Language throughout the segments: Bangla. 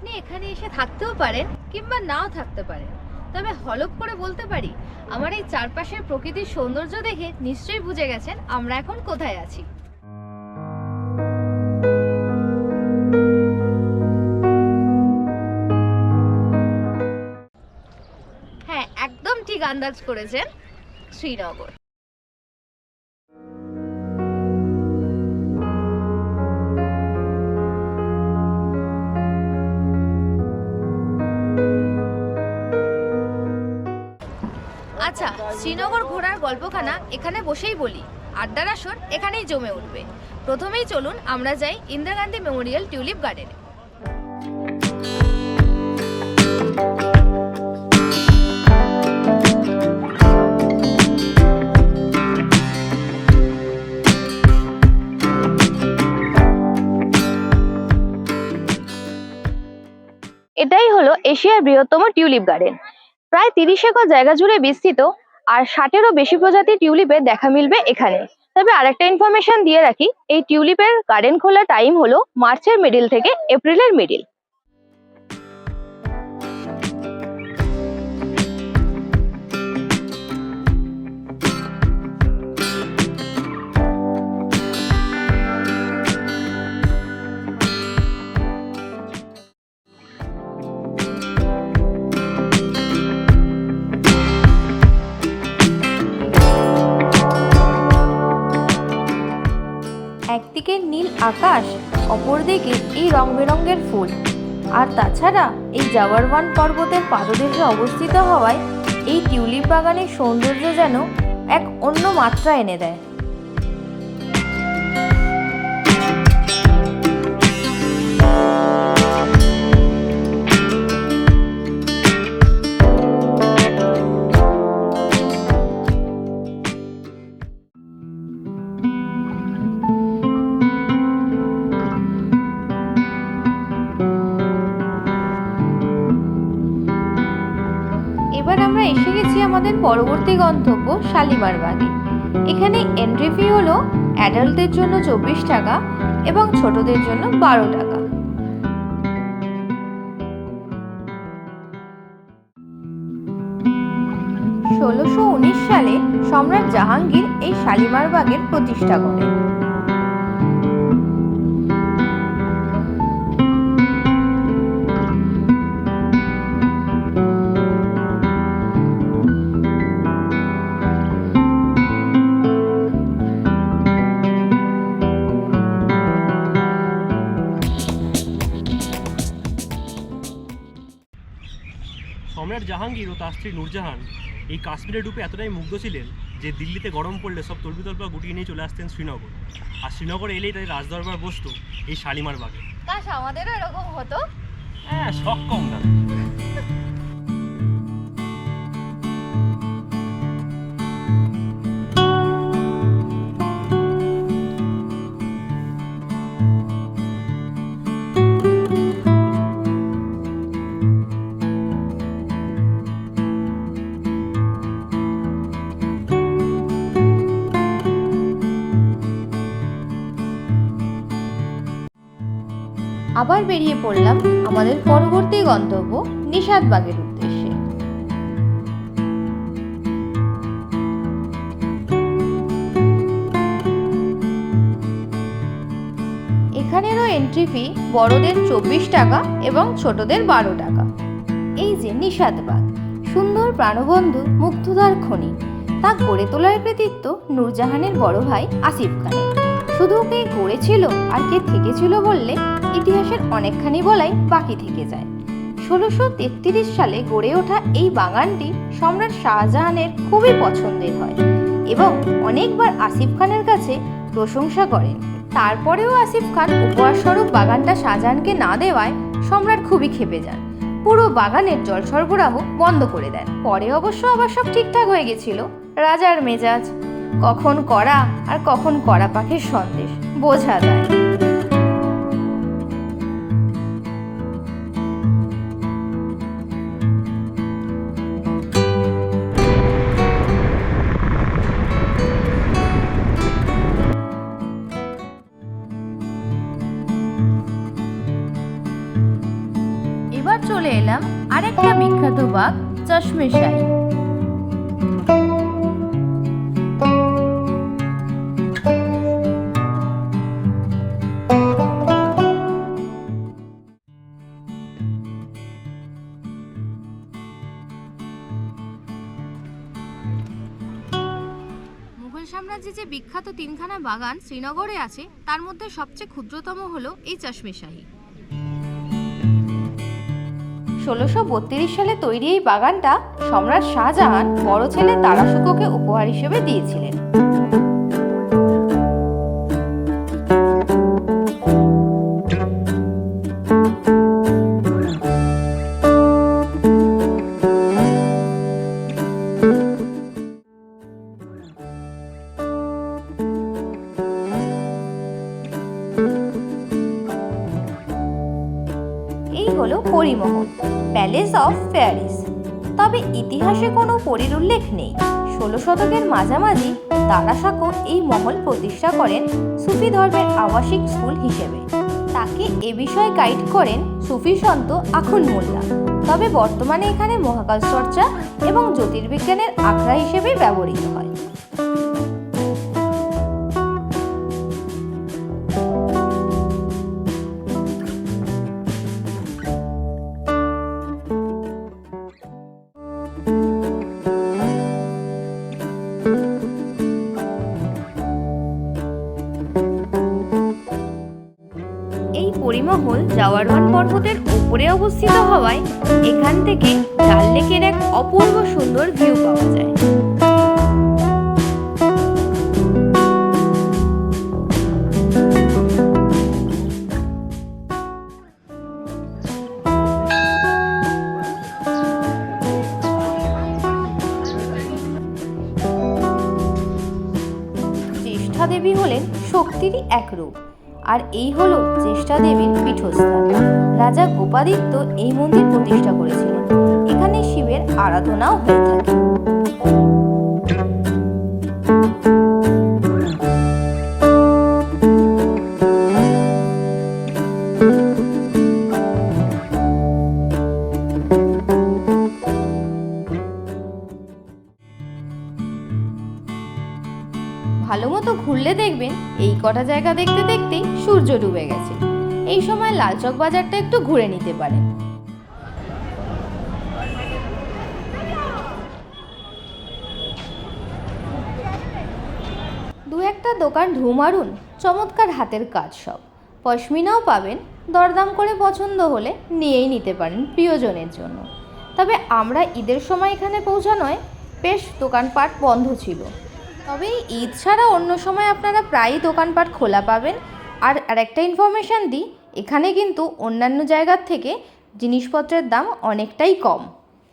আপনি এখানে এসে থাকতেও পারেন কিংবা নাও থাকতে পারেন, তবে হলপ করে বলতে পারি আমার এই চারপাশের প্রকৃতির সৌন্দর্য দেখে নিশ্চয়ই বুঝে গেছেন আমরা এখন কোথায় আছি। হ্যাঁ, একদম ঠিক আন্দাজ করেছেন, শ্রীনগর। আচ্ছা, শ্রীনগর ঘোরার গল্পখানা এখানে বসেই বলি, আড্ডার আসর এখানেই জমে উঠবে। প্রথমেই চলুন আমরা যাই ইন্দিরা গান্ধী মেমোরিয়াল টিউলিপ গার্ডেনে। এটাই হলো এশিয়ার বৃহত্তম টিউলিপ গার্ডেন। প্রায় 30 একর জায়গা জুড়ে বিস্তৃত, আর 60-এরও বেশি প্রজাতির টিউলিপের দেখা মিলবে এখানে। তবে আরেকটা ইনফরমেশন দিয়ে রাখি, এই টিউলিপের গার্ডেন খোলার টাইম হলো মার্চের মিডিল থেকে এপ্রিলের মিডিল। একদিকে নীল আকাশ, অপরদিকে এই রং বেরঙের ফুল, আর তাছাড়া এই জাওয়ারওয়ান পর্বতের পাদদেশে অবস্থিত হওয়ায় এই টিউলিপ বাগানের সৌন্দর্য যেন এক অন্য মাত্রা এনে দেয়। এবার আমরা এসে গেছি আমাদের পরবর্তী গন্তব্য শালিমার বাগে। এখানে এন্ট্রি ফি হলো অ্যাডাল্টদের জন্য 24 টাকা এবং ছোটদের জন্য 12 টাকা। ষোলোশো 19 সালে সম্রাট জাহাঙ্গীর এই শালিমার বাগের প্রতিষ্ঠা করেন। সম্রাট জাহাঙ্গীর ও তার স্ত্রী নূরজাহান এই কাশ্মীরে ডুবে এতটাই মুগ্ধ ছিলেন যে দিল্লিতে গরম পড়লে সব তল্পিতল্পা গুটিয়ে নিয়ে চলে আসতেন শ্রীনগর, আর শ্রীনগরে এলেই তাদের রাজদরবার বসতো এই শালিমার বাগে। কাশ আমাদেরও এরকম হতো। হ্যাঁ, শখ কম না। আবার বেরিয়ে পড়লাম আমাদের পরবর্তী গন্তব্য নিশাতবাগের উদ্দেশ্যে। এখানেরও এন্ট্রি ফি বড়দের 24 টাকা এবং ছোটদের 12 টাকা। এই যে নিশাতবাগ, সুন্দর প্রাণবন্ধু মুগ্ধতার খনি, তা গড়ে তোলার কৃতিত্ব নূরজাহানের বড় ভাই আসিফ খানের। শুধু কে গড়েছিল আর কে থেকেছিল বললে ইতিহাসের অনেকখানি বলাই বাকি থেকে যায়। 1633 সালে গড়ে ওঠা এই বাগানটি সম্রাট শাহজাহানের খুবই পছন্দের হয় এবং অনেকবার আসিফ খানের কাছে প্রশংসা করেন। তারপরেও আসিফ খান উপহারস্বরূপ বাগানটা শাহজাহানকে না দেওয়ায় সম্রাট খুবই ক্ষেপে যান, পুরো বাগানের জল সরবরাহ বন্ধ করে দেন। পরে অবশ্য আবার সব ঠিকঠাক হয়ে গেছিল। রাজার মেজাজ, কখন কড়া আর কখন কড়া পাখির সন্দেশ বোঝা যায়। চলে এলাম আরেকটা বিখ্যাত বাগ চশমে শাহী। মুঘল সাম্রাজ্যে যে বিখ্যাত তিনখানা বাগান শ্রীনগরে আছে তার মধ্যে সবচেয়ে ক্ষুদ্রতম হলো এই চশমে শাহী। 1632 সালে তৈরি এই বাগানটা সম্রাট শাহজাহান বড় ছেলে দারাশুকোকে উপহার হিসেবে দিয়েছিলেন। এই হলো পরিমহল, প্যালেস অফ ফেয়ারিস। তবে ইতিহাসে কোনো পরীর উল্লেখ নেই। 16 শতকের মাঝামাঝি দারাশাকো এই মহল প্রতিষ্ঠা করেন সুফি ধর্মের আবাসিক স্কুল হিসেবে। তাকে এ বিষয়ে গাইড করেন সুফি সন্ত আখুন মোল্লা। তবে বর্তমানে এখানে মহাকাশ চর্চা এবং জ্যোতির্বিজ্ঞানের আখড়া হিসেবে ব্যবহৃত হয়। এই পরিমহল জাওয়ারওয়ান পর্বতের উপরে অবস্থিত হওয়ায় এখান থেকে ডাল লেকের এক অপূর্ব সুন্দর ভিউ পাওয়া যায়। জ্যেষ্ঠা দেবী হলেন শক্তিরই এক রূপ, আর এই হলো জ্যেষ্ঠা দেবীর পীঠস্থান। রাজা গোপাদিত্য এই মন্দির প্রতিষ্ঠা করেছিলেন। এখানে শিবের আরাধনাও হয়ে থাকে। ভালো মতো ঘুরলে দেখবেন এই কটা জায়গা দেখতে দেখতেই সূর্য ডুবে গেছে। এই সময় লালচক বাজারটা একটু ঘুরে নিতে পারেন। দু একটা দোকান ঢু মারুন, চমৎকার হাতের কাজ সব। পশমিনাও পাবেন, দরদাম করে পছন্দ হলে নিয়েই নিতে পারেন প্রিয়জনের জন্য। তবে আমরা ঈদের সময় এখানে পৌঁছানোয় বেশ দোকানপাট বন্ধ ছিল। তবে ঈদ ছাড়া অন্য সময় আপনারা প্রায়ই দোকানপাট খোলা পাবেন। আর আরেকটা ইনফরমেশান দিই, এখানে কিন্তু অন্যান্য জায়গার থেকে জিনিসপত্রের দাম অনেকটাই কম,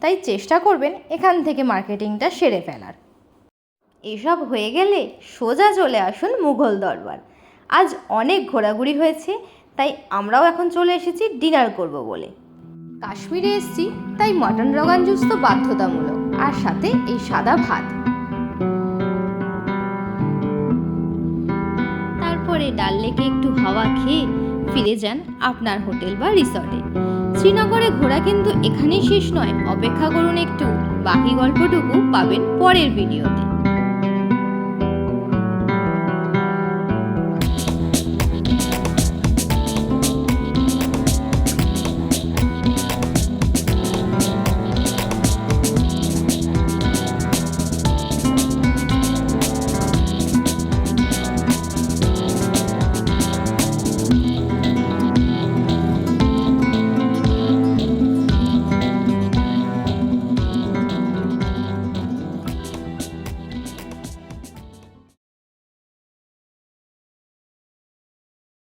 তাই চেষ্টা করবেন এখান থেকে মার্কেটিংটা সেরে ফেলার। এসব হয়ে গেলে সোজা চলে আসুন মুঘল দরবার। আজ অনেক ঘোরাঘুরি হয়েছে, তাই আমরাও এখন চলে এসেছি ডিনার করব বলে। কাশ্মীরে এসেছি তাই মটন রগান জুস তো বাধ্যতামূলক, আর সাথে এই সাদা ভাত। তারপরে ডাল লেকে একটু হাওয়া খেয়ে ফিরে যান আপনার হোটেল বা রিসর্টে। শ্রীনগরে ঘোরা কিন্তু এখানেই শেষ নয়, অপেক্ষা করুন একটু, বাকি গল্পটুকু পাবেন পরের ভিডিওতে।